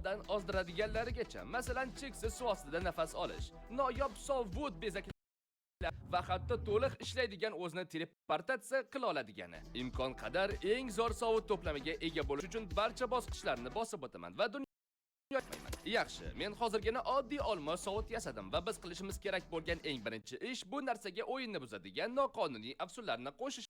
holdan ozdiradiganlarigacha, masalan, cheksiz suv ostida nafas olish, noyob sovut bezaklar va hatto to'liq ishlaydigan o'zini teleportatsiya qila oladigani. Imkon qadar eng zo'r sovut to'plamiga ega bo'lish uchun barcha bosqichlarni bosib o'taman va yaxshi, men hozirgina oddiy olma sovut yasadim va biz qilishimiz kerak bo'lgan eng birinchi ish bu narsaga o'yinni buzadigan noqonuniy afzullarni qo'shish.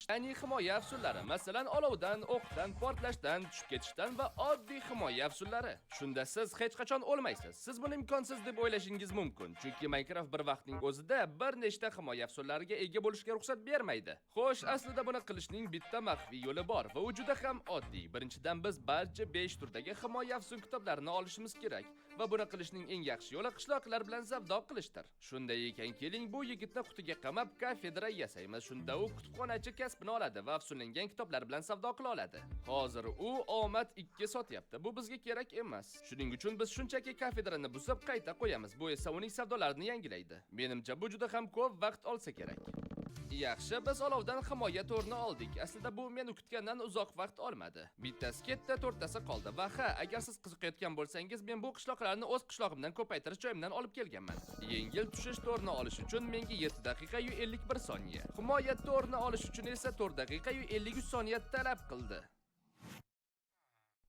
Ya'ni himoya afzullari, masalan, olovdan, o'qdan, portlashdan, tushib ketishdan va oddiy himoya afzullari. Shunda siz hech qachon o'lmaysiz. Siz buni imkonsiz deb o'ylashingiz mumkin, chunki Minecraft bir vaqtning o'zida bir nechta himoya afzullariga ega bo'lishga ruxsat bermaydi. Xo'sh, aslida buni qilishning bitta maxfiy yo'li bor va u juda ham oddiy. Birinchidan biz barcha 5 turdagi himoya afzul kitoblarini olishimiz kerak va buni qilishning eng yaxshi yo'li qishloqlar bilan savdo qilishdir. Shunday ekan, keling bu yigitni qutiga qamab kafedra yasaymiz. Shunda u kutubxonachi kasbini oladi va afsullangan kitoblar bilan savdo qila oladi. Hozir u omad 2 sotyapti. Bu bizga kerak emas. Shuning uchun biz shunchaki kafedrani buzib qayta qo'yamiz. Bu esa uning savdolarini yangilaydi. Menimcha bu juda ham ko'p vaqt olsa kerak. Yaxshi, biz olovdan himoya to'rini oldik. Aslida bu men kutgandan uzoq vaqt olmadi. Bittasi ketdi, to'rttasi qoldi. Va agar siz qiziqayotgan bo'lsangiz, men bu qishloqlarni o'z qishlog'imdan ko'paytirish joyimdan olib kelganman. Yengil tushish to'rini olish uchun menga 7 daqiqa yu 51 soniya. Himoya to'rini olish uchun esa 4 daqiqa yu 53 soniya talab qildi.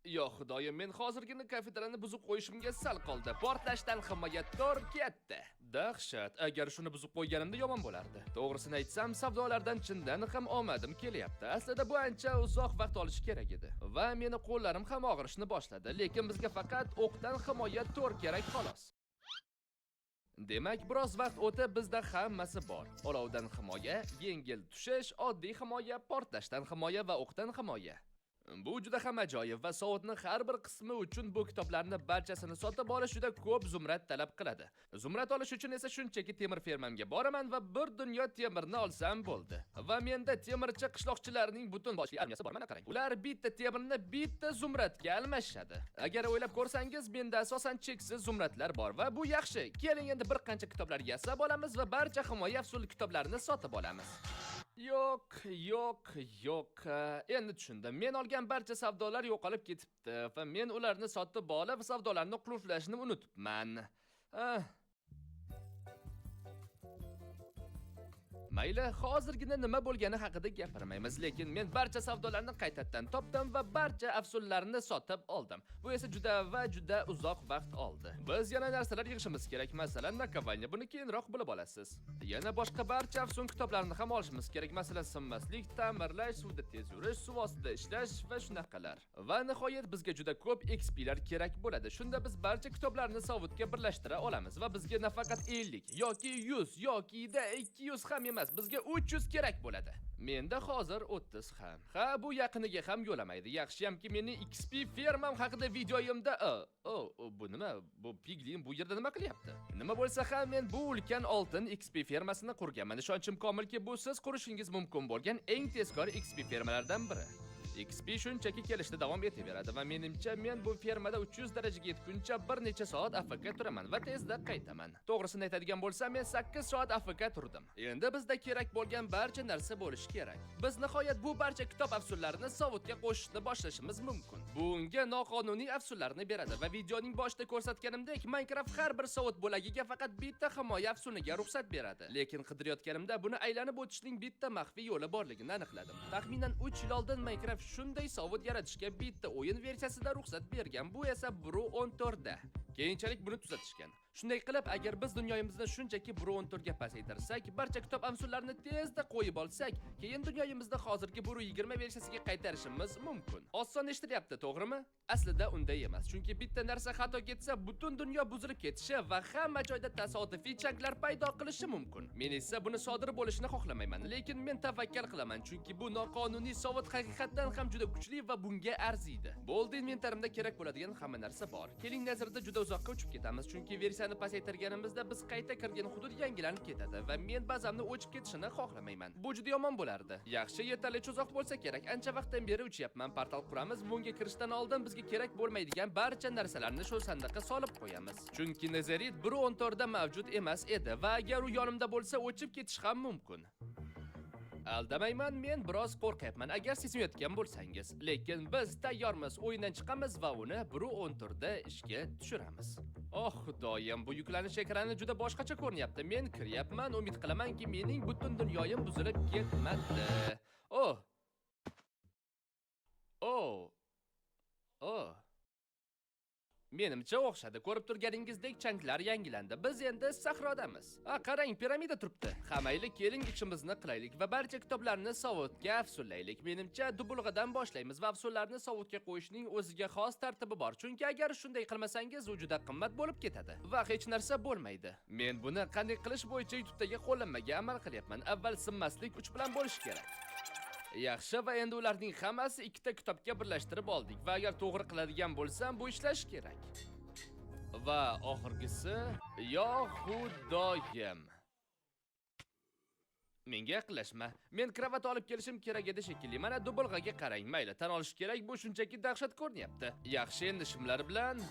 Yo xudoyim, men hozirgina kafedrani buzib qo'yishimga sal qoldi. Portlashdan himoya to'r ketdi. Dahshat, agar shuni buzib qo'yganimda yomon bo'lardi. To'g'risini aytsam, savdolardan chindan ham omadim kelyapti. Aslida bu ancha uzoq vaqt olishi kerak edi va meni qo'llarim ham og'rishni boshladi, lekin bizga faqat o'qdan himoya to'r kerak xolos. Demak, biroz vaqt o'tib bizda hammasi bor. Olovdan himoya, yengil tushish, oddiy himoya, portlashdan himoya va o'qdan himoya. Bu juda ham ajoyib va sovutning har bir qismi uchun bu kitoblarni barchasini sotib olish juda ko'p zumrad talab qiladi. Zumrad olish uchun esa shunchaki temir fermamga boraman va bir dunyo temirni olsam bo'ldi. Va menda temirchi qishloqchilarning butun boshli armiyasi bor, mana qarang. Ular bitta temirni bitta zumradga almashadi. Agar o'ylab ko'rsangiz, menda asosan cheksiz zumradlar bor va bu yaxshi. Keling endi bir qancha kitoblar yasab olamiz va barcha himoya afzul kitoblarini sotib olamiz. Yo'q. Endi tushundim. Men olgan barcha savdolar yo'qolib ketibdi va men ularni sotib olib, savdolarni qulflashni unutibman. Mayli, hozirgina nima bo'lgani haqida gapirmaymiz, lekin men barcha savdolarni qaytadan topdim va barcha afsullarni sotib oldim. Bu esa juda uzoq vaqt oldi. Biz yana narsalar yig'ishimiz kerak, masalan, nakovalniya. Buni keyinroq bilib olasiz. Yana boshqa barcha afsun kitoblarini ham olishimiz kerak, masalan, sinmaslik, ta'mirlash, suvda tez yurish, suv ostida ishlash va shunaqalar. Va nihoyat bizga juda ko'p XP lar kerak bo'ladi. Shunda biz barcha kitoblarni sovutga birlashtira olamiz va bizga nafaqat 50 yoki 100 yoki 200 ham emas, bizga 300 kerak bo'ladi. Menda hozir 30 ham. Bu yaqiniga ham yo'lamaydi. Yaxshiyamki mening XP fermam haqida videoyimda bu nima? Bu piglin bu yerda nima qilyapti? Nima bo'lsa ham men bu ulkan oltin XP fermasini qurganman. Ishonchim komilki bu siz qurishingiz mumkin bo'lgan eng tezkor XP fermalardan biri. XP shunchaki kelishda davom etaveradi va menimcha men bu fermada 300 darajaga yetguncha bir necha soat AFK turaman va tezda qaytaman. To'g'risini aytadigan bo'lsam, men 8 soat AFK turdim. Endi bizda kerak bo'lgan barcha narsa bo'lishi kerak. Biz nihoyat bu barcha kitob afsullarini sovutga qo'shishni boshlashimiz mumkin. Bu unga noqonuniy afsullarni beradi va videoning boshida ko'rsatganimdek, Minecraft har bir sovut bo'lagiga faqat bitta himoya afsuniga ruxsat beradi. Lekin qidirayotganimda buni aylanib o'tishning bitta maxfiy yo'li borligini aniqladim. Taxminan 3 yil oldin Minecraft shunday sovut yaratishga bitta o'yin versiyasida ruxsat bergan. Bu esa Bro 14 da. Keyinchalik buni tuzatishgan. Shunday qilib, agar biz dunyomizni shunchaki Bro 14 ga pasaytirsak, barcha kitob afsullarini tezda qo'yib olsak, keyin dunyomizni hozirgi Bro 20 versiyasiga qaytarishimiz mumkin. Oson eshitilyapti, to'g'rimi? Aslida unday emas, chunki bitta narsa xato ketsa, butun dunyo buzilib ketishi va hamma joyda tasodifiy changlar paydo qilishi mumkin. Men esa buni sodir bo'lishini xohlamayman, lekin men tavakkal qilaman, chunki bu noqonuniy sovut haqiqatan ham juda kuchli va bunga arziydi. Bo'ldi, inventarimda kerak bo'ladigan hamma narsa bor. Keling, nazarda juda uzoqqa uchib ketamiz, chunki versiyani pasaytirganimizda biz qayta kirgan hudud yangilanib ketadi va men bazamni o'chib ketishini xohlamayman. Bu juda yomon bo'lardi. Yaxshi, yetarlicha uzoq bo'lsa kerak. Ancha vaqtdan beri uchyapman. Portal quramiz. Bunga kirishdan oldin bizga kerak bo'lmaydigan barcha narsalarni shu sandiqqa solib qo'yamiz. Chunki Nezerit Bro 14 da mavjud emas edi va agar u yonimda bo'lsa o'chib ketish ham mumkin. Aldamayman, men biroz qo'rqyapman agar sezmayotgan bo'lsangiz. Lekin biz tayyormiz, o'yindan chiqamiz va uni 1:10 turda ishga tushiramiz. Oh xudoyim, bu yuklanish ekrani juda boshqacha ko'rinyapti. Men kiryapman, umid qilamanki mening butun dunyoyim buzilib ketmadi. Oh. Oh. Oh. Menimcha o'xshadi. Ko'rib turganingizdek changlar yangilandi. Biz endi sahrodamiz. Qarang, piramida turibdi. Hammayli keling ishimizni qilaylik va barcha kitoblarni sovutga afsullaylik. Menimcha dubulg'adan boshlaymiz va afsullarni sovutga qo'yishning o'ziga xos tartibi bor. Chunki agar shunday qilmasangiz, u juda qimmat bo'lib ketadi va hech narsa bo'lmaydi. Men buni qanday qilish bo'yicha YouTube'dagi qo'llanmaga amal qilyapman. Avval sinmaslik 3 bilan bo'lish kerak. Yaxshi, va endi ularning hammasi ikkita kitobga birlashtirib oldik va agar to'g'ri qiladigan bo'lsam, bu ishlashi kerak. Va oxirgisi, yo xudoyim. Menga yaqinlashma. Men kravat olib kelishim kerak edi shekilli. Mana dubulg'aga qarang, mayli, tan olish kerak, bu shunchaki dahshat ko'rinyapti. Yaxshi, endi shimlar bilan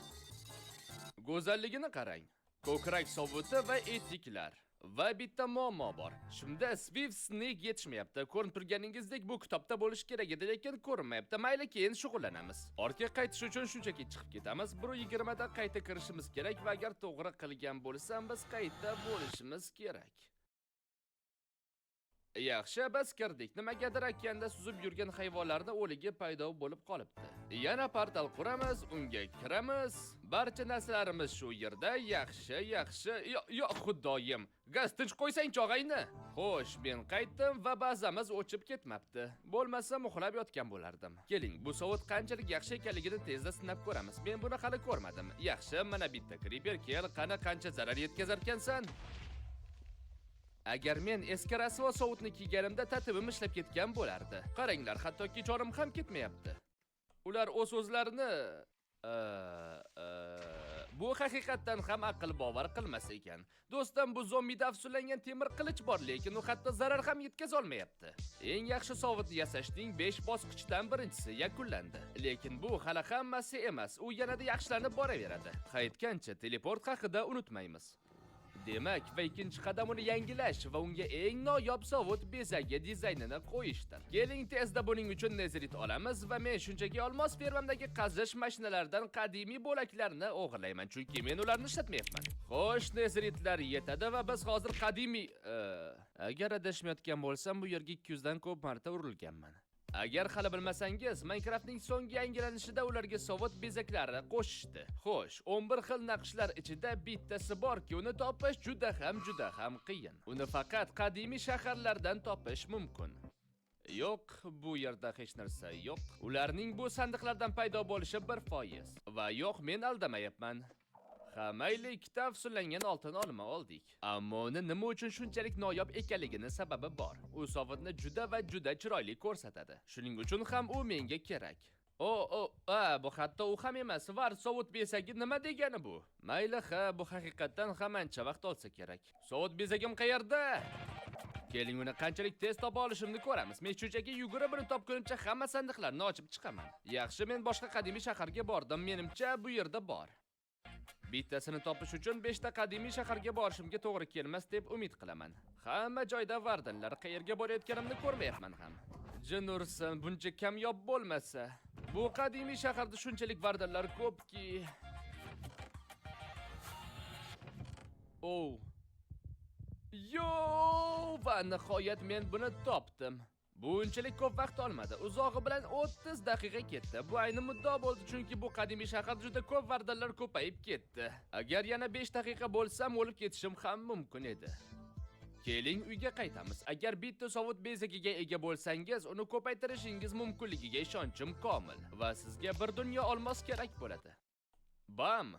go'zalligini qarang. Ko'krak sovuti va etiklar. Va bitta muammo bor. Shunda Swift Snake yetishmayapti. Ko'rinib turganingizdek bu kitobda bo'lish kerak edi, lekin ko'rinmayapti. Mayli, keyin shug'ullanamiz. Ortga qaytish uchun shunchaki chiqib ketamiz. 1:20 da qayta kirishimiz kerak va agar to'g'ri qilgan bo'lsam, biz qayta bo'lishimiz kerak. Yaxshi, biz kirdik. Nimagadir okeanda suzib yurgan hayvonlarning o'ligi paydo bo'lib qolibdi. Yana portal quramiz, unga kiramiz. Barcha narsalarimiz shu yerda. Yaxshi. Yo xudoyim. Gaz tinch qo'ysang chog'ayni. Xo'sh, men qaytdim va bazamiz o'chib ketmabdi. Bo'lmasa uxlab yotgan bo'lardim. Keling, bu sovut qanchalik yaxshi ekanligini tezda sinab ko'ramiz. Men buni hali ko'rmadim. Yaxshi, mana bitta Creeper kel, qani qancha zarar yetkazar ekansan? Agar men eski rasvo sovutni kiyganimda tatibim ishlab ketgan bo'lardi. Qaranglar, hattoki chorim ham ketmayapti. Ular o'z-o'zlarini bu haqiqatdan ham aql bovar qilmas ekan. Do'stim, bu zombida afsullangan temir qilich bor, lekin u hatto zarar ham yetkaza olmayapti. Eng yaxshi sovutni yasashning 5 bosqichidan birinchisi yakunlandi. Lekin bu hali hammasi emas. U yanada yaxshilanib boraveradi. Qaytgancha teleport haqida unutmaymiz. Demak, va ikkinchi qadam uni yangilash va unga eng noyob sovut bezagi dizaynini qo'yishdir. Keling, tezda buning uchun nezirit olamiz va men shunchaki olmos fermamdagi qazish mashinalaridan qadimiy bo'laklarni o'g'irlayman, chunki men ularni ishlatmayapman. Xo'sh, neziritlar yetadi va biz hozir qadimiy agar adashmayotgan bo'lsam, bu yerga 200 dan ko'p marta urilganman. Agar hali bilmasangiz, Minecraftning so'nggi yangilanishida ularga sovut bezaklari qo'shishdi. Xo'sh, 11 xil naqshlar ichida bittasi borki, uni topish juda ham qiyin. Uni faqat qadimiy shaharlardan topish mumkin. Yo'q, bu yerda hech narsa yo'q. Ularning bu sandiqlardan paydo bo'lishi 1%. Va yo'q, men aldamayapman. Mayli, ikkita afsullangan oltin olma oldik. Ammo uni nima uchun shunchalik noyob ekanligini sababi bor. U sovutni juda chiroyli ko'rsatadi. Shuning uchun ham u menga kerak. Bu hatto u ham emas. Var sovut bezagi nima degani bu? Mayli, bu haqiqatdan ham ancha vaqt olsa kerak. Sovut bezagim qayerda? Keling, uni qanchalik tez topa olishimni ko'ramiz. Men shunchaki yugurib uni topguncha hamma sandiqlarni ochib chiqaman. Yaxshi, men boshqa qadimiy shaharga bordim. Menimcha bu yerda bor. Bittasini topish uchun 5 ta qadimiy shaharga borishimga to'g'ri kelmas deb umid qilaman. Hamma joyda vardanlar, qayerga borayotganimni ko'rmayapman ham. Jin ursin, buncha kamyob bo'lmasa. Bu qadimiy shaharda shunchalik vardanlar ko'pki. Va nihoyat men buni topdim. Bu unchalik ko'p vaqt olmadi. Uzog'i bilan 30 daqiqa ketdi. Bu ayni muddo bo'ldi, chunki bu qadimiy shaharda juda ko'p vardanlar ko'payib ketdi. Agar yana 5 daqiqa bo'lsam, o'lib ketishim ham mumkin edi. Keling, uyga qaytamiz. Agar bitta sovut bezagiga ega bo'lsangiz, uni ko'paytirishingiz mumkinligiga ishonchim komil va sizga bir dunyo olmos kerak bo'ladi. Bam!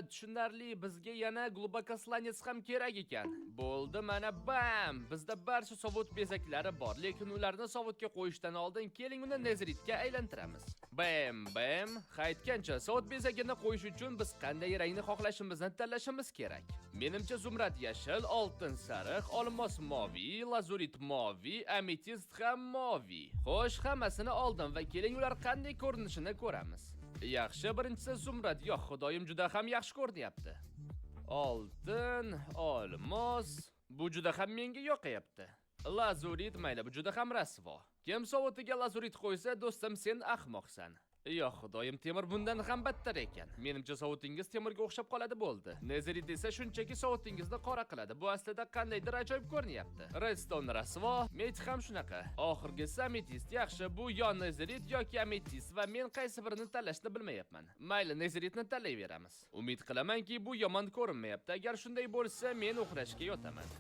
Tushunarli, bizga yana glubokoslanets ham kerak ekan. Bo'ldi, mana bam! Bizda barcha sovut bezaklari bor, lekin ularni sovutga qo'yishdan oldin keling uni neziritga aylantiramiz. Bam! Qaytgancha sovut bezagini qo'yish uchun biz qanday rangni xohlashimizni tanlashimiz kerak. Menimcha zumrad yashil, oltin sariq, olmos moviy, lazurit moviy, ametist ham moviy. Xo'sh, hammasini oldim va keling ular qanday ko'rinishini ko'ramiz. Yaxshi, birinchisi zumrad. Yo'q, xudoyim, juda ham yaxshi ko'rinyapti. Oltin, olmos, bu juda ham menga yoqayapti. Lazurit mayli, bu juda ham rasvo. Kim sovutiga lazurit qo'ysa, do'stim sen ahmoqsan. Yo'q, xudoyim, temir bundan ham battar ekan. Menimcha sovutingiz temirga o'xshab qoladi bo'ldi. Nezerit esa shunchaki sovutingizni qora qiladi. Bu aslida qandaydir ajoyib ko'rinyapti. Redstone rasvo, met ham shunaqa. Oxirgisi ametist yaxshi. Bu yo nezerit yoki ametist va men qaysi birini tanlashni bilmayapman. Mayli, nezeritni tanlayveramiz. Umid qilamanki, bu yomon ko'rinmayapti. Agar shunday bo'lsa, men uxlashga yotaman.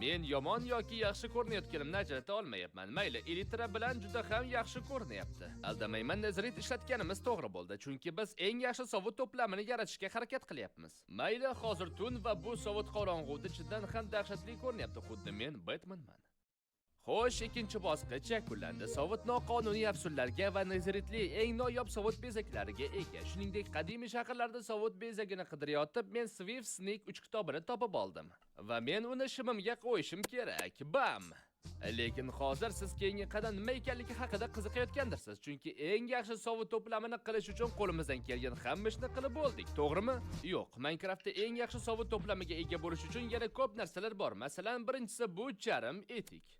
Men yomon yoki yaxshi ko'rinayotganimni ajrata olmayapman. Mayli, elitra bilan juda ham yaxshi ko'rinyapti. Aldamayman, nezerit ishlatganimiz to'g'ri bo'ldi, chunki biz eng yaxshi sovut to'plamini yaratishga harakat qilyapmiz. Mayli, hozir tun va bu sovut qorong'uda chindan ham dahshatli ko'rinyapti, xuddi men Batmanman. Xo'sh, ikkinchi bosqich yakunlandi. Sovut noqonuniy afsullarga va nezeritli eng noyob sovut bezaklariga ega. Shuningdek, qadimiy shaharlarda sovut bezagini qidirayotib, men Swift Snake 3 kitobini topib oldim va men uni shimimga qo'yishim kerak. Bam! Lekin hozir siz keyingi qadam nima ekanligi haqida qiziqayotgandirsiz, chunki eng yaxshi sovut to'plamini qilish uchun qo'limizdan kelgan hamma ishni qilib bo'ldik, to'g'rimi? Yo'q, Minecraftda eng yaxshi sovut to'plamiga ega bo'lish uchun yana ko'p narsalar bor. Masalan, birinchisi bu charm etik.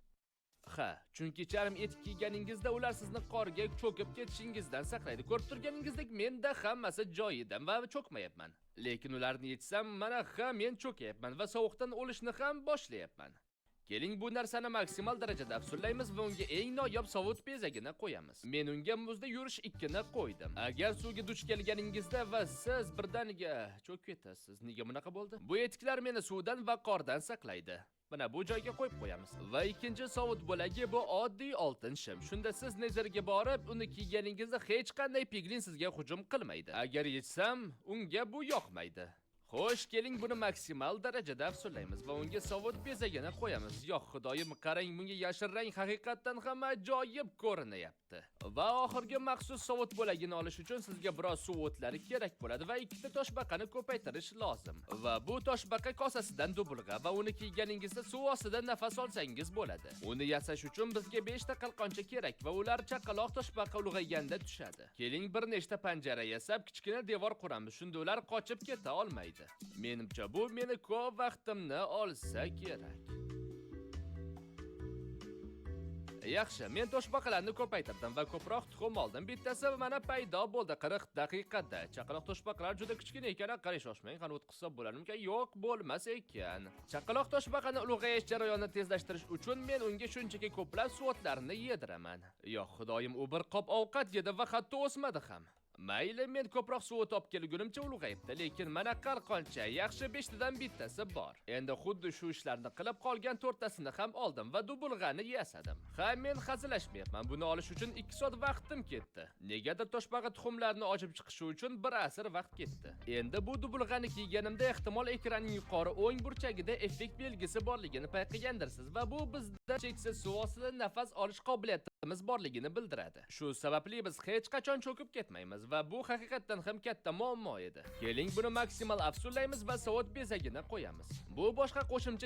Ha, chunki charm etik kiyganingizda ular sizni qorga cho'kib ketishingizdan saqlaydi. Ko'rib turganingizdek, menda hammasi joyida va cho'kmayapman. Lekin ularni yechsam, mana men cho'kayapman va sovuqdan o'lishni ham boshlayapman. Keling, bu narsani maksimal darajada afsullaymiz va unga eng noyob sovut bezagini qo'yamiz. Men unga muzda yurish 2 ni qo'ydim. Agar suvga duch kelganingizda va siz birdaniga cho'kib ketasiz, nega bunaqa bo'ldi? Bu etiklar meni suvdan va qordan saqlaydi. Mana bu joyga qo'yib qo'yamiz. Va ikkinchi sovut bo'lagi bu oddiy oltin shim. Shunda siz nezarga borib, uni kiyganingizda hech qanday piglin sizga hujum qilmaydi. Agar yechsam, unga bu yoqmaydi. Xo'sh, keling, buni maksimal darajada afsullaymiz va unga sovut bezagini qo'yamiz. Yo'q, xudoyim, qarang, bunga yashil rang haqiqatan ham ajoyib ko'rinyapti. Va oxirgi maxsus sovut bo'lagini olish uchun sizga biroz suv o'tlari kerak bo'ladi va 2 ta toshbaqani ko'paytirish lozim. Va bu toshbaqa kosasidan dubulg'a va uni kiyganingizda suv ostida nafas olsangiz bo'ladi. Uni yasash uchun bizga 5 ta qalqoncha kerak va ular chaqaloq toshbaqa ulg'ayganda tushadi. Keling, bir nechta panjara yasab, kichkina devor quramiz. Shunda ular qochib keta olmaydi. Menimcha bu meni ko'p vaqtimni olsa kerak. Yaxshi, men toshbaqalarni ko'paytirdim va ko'proq tuxum oldim. Bittasi mana paydo bo'ldi 40 daqiqada. Chaqaloq toshbaqalar juda kichkina ekan, qarang, shoshmang, qani o'tqizsa bo'larmikan? Yo'q, bo'lmas ekan. Chaqaloq toshbaqani ulg'ayish jarayonini tezlashtirish uchun men unga shunchaki ko'plab suvo'tlarni yediraman. Yo'q, xudoyim, u bir qop ovqat yedi va hatto o'smadi ham. Mayli, men ko'proq suv topib kelgunimcha ulg'ayibdi, lekin mana qalqoncha yaxshi 5 tadan bittasi bor. Endi xuddi shu ishlarni qilib qolgan 4 tasini ham oldim va dubulg'ani yasadim. Ha, men hazillashmayapman. Buni olish uchun 2 soat vaqtim ketdi. Negadir toshbaqa tuxumlarini ochib chiqishi uchun 1 asr vaqt ketdi. Endi bu dubulg'ani kiyganimda ehtimol ekranning yuqori o'ng burchagida effekt belgisi borligini payqagandirsiz va bu bizda cheksiz suv ostida nafas olish qobiliyatimiz borligini bildiradi. Shu sababli biz hech qachon cho'kib ketmaymiz va bu haqiqatan ham katta muammo edi. Keling, buni maksimal afsullaymiz va sovut bezagini qo'yamiz. Bu boshqa qo'shimcha